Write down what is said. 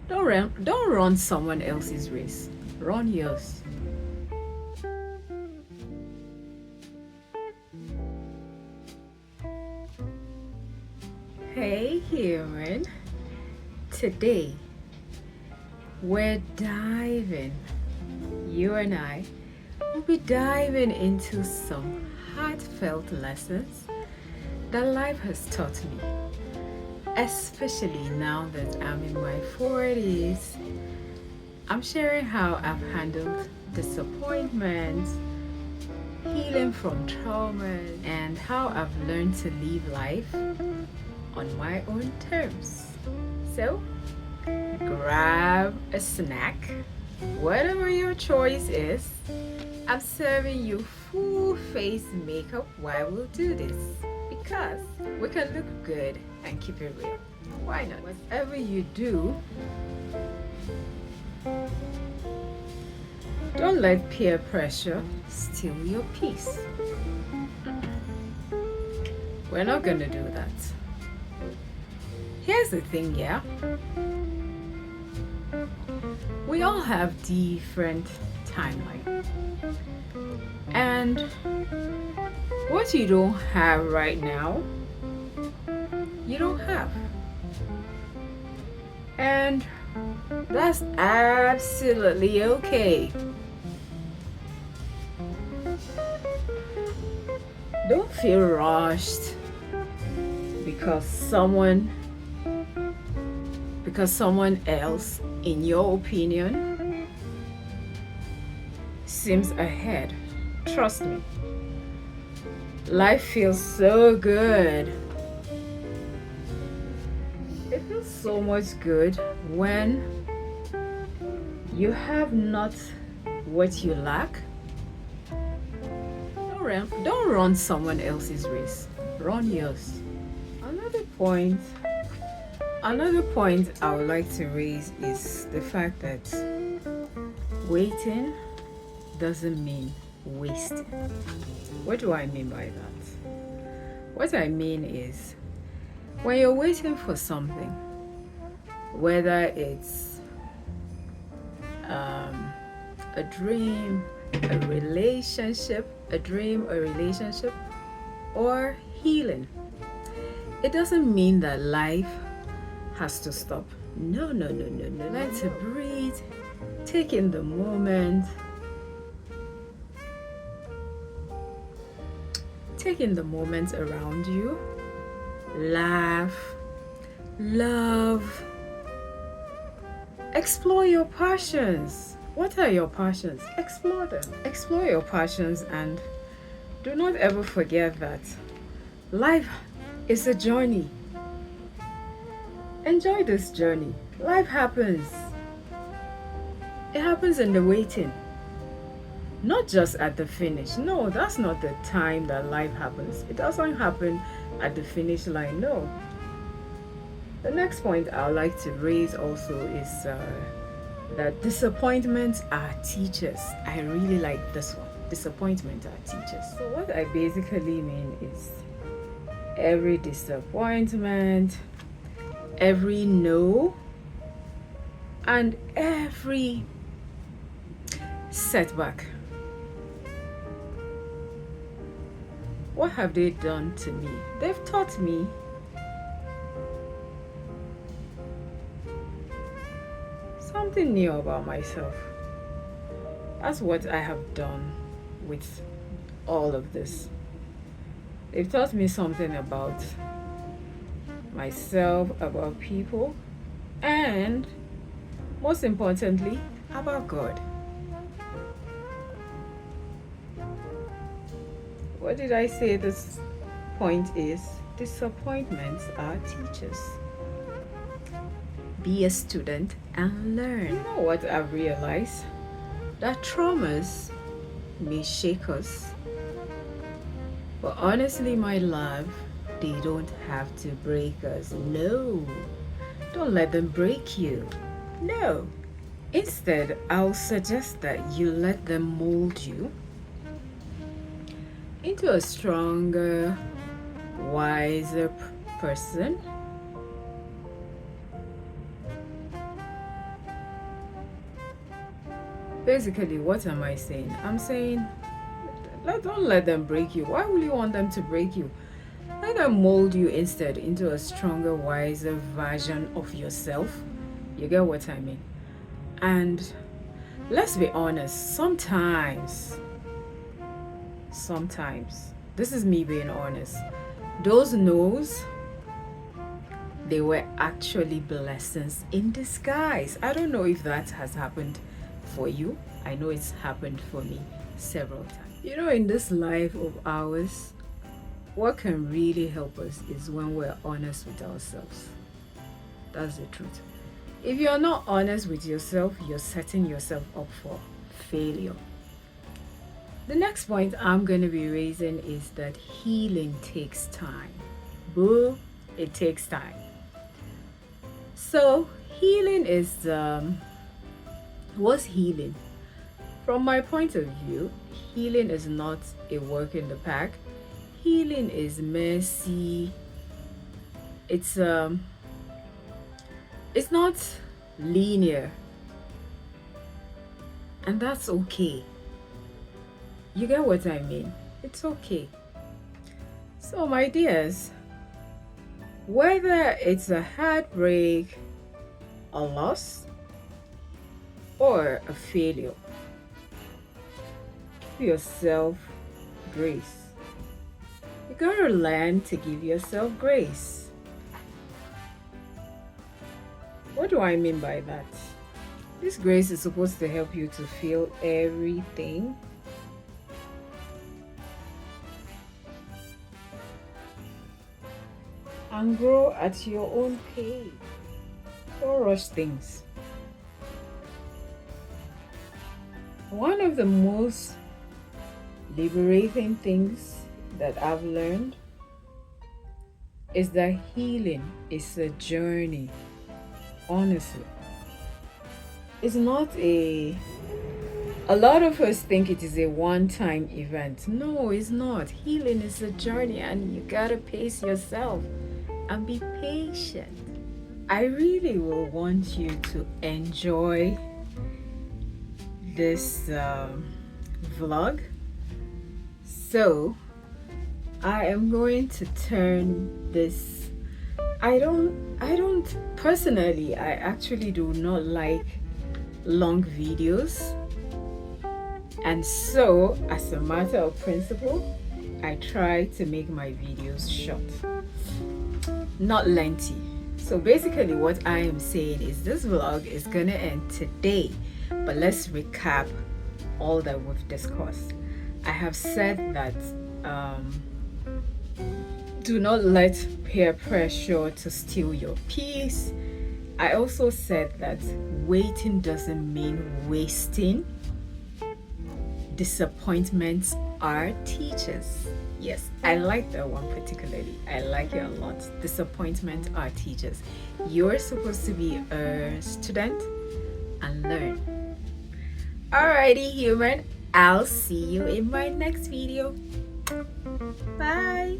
Don't run someone else's race. Run yours. Hey human. Today we're diving, you and I will be diving into some heartfelt lessons that life has taught me, especially now that I'm in my 40's. I'm sharing how I've handled disappointment, healing from trauma, and how I've learned to live life on my own terms. So, grab a snack, whatever your choice is. I'm serving you full face makeup while we do this because we can look good and keep it real. Why not? Whatever you do, don't let peer pressure steal your peace. We're not gonna do that. Here's the thing, yeah? We all have different timelines. And what you don't have right now, you don't have. And that's absolutely okay. Don't feel rushed because someone else, in your opinion, seems ahead. Trust me. Life feels so good. It feels so much good when you have not what you lack. Don't run someone else's race. Run yours. Another point I would like to raise is the fact that waiting doesn't mean wasting. What do I mean by that? What I mean is when you're waiting for something, whether it's a dream, a relationship, or healing, it doesn't mean that life has to stop. No. Learn to breathe, take in the moment, around you, laugh, love, explore your passions. What are your passions? Explore them. Explore your passions, and do not ever forget that life is a journey. Enjoy this journey. Life happens. It happens in the waiting, not just at the finish. No, that's not the time that life happens. It doesn't happen at the finish line. No. The next point I would like to raise also is that disappointments are teachers. I really like this one. Disappointments are teachers. So what I basically mean is every disappointment, every no, and every setback, what have they done to me? They've taught me something new about myself. That's what I have done with all of this. They've taught me something about myself, about people, and most importantly, about God. What did I say this point is? Disappointments are teachers. Be a student and learn. You know what I've realized? That traumas may shake us, but honestly, my love, they don't have to break us. No, don't let them break you. No. Instead, I'll suggest that you let them mold you into a stronger, wiser person Basically, what am I saying? I'm saying, don't let them break you. Why will you want them to break you? Let them mold you instead into a stronger, wiser version of yourself. You get what I mean? And let's be honest, sometimes, this is me being honest, those no's, they were actually blessings in disguise. I don't know if that has happened for you. I know it's happened for me several times. You know, in this life of ours, what can really help us is when we're honest with ourselves. That's the truth. If you're not honest with yourself, you're setting yourself up for failure. The next point I'm going to be raising is that healing takes time. Boo, it takes time. So healing is, what's healing? From my point of view, healing is not a work in the park. Healing is messy. It's not linear, and that's okay. You get what I mean? It's okay. So my dears, whether it's a heartbreak, a loss, or a failure, give yourself grace. You gotta learn to give yourself grace. What do I mean by that? This grace is supposed to help you to feel everything. And grow at your own pace. Don't rush things. One of the most liberating things that I've learned is that healing is a journey. Honestly, it's not a lot of us think it is a one-time event. No, it's not. Healing is a journey, and you gotta pace yourself and be patient. I really will want you to enjoy this vlog. So I am going to turn this. I don't personally, I actually do not like long videos, and so as a matter of principle, I try to make my videos short, not lengthy. So basically what I am saying is this vlog is gonna end today, but let's recap all that we've discussed. I have said that do not let peer pressure to steal your peace. I also said that waiting doesn't mean wasting. Disappointments are teachers. Yes, I like that one particularly. I like it a lot. Disappointments are teachers. You're supposed to be a student and learn. Alrighty, human. I'll see you in my next video. Bye.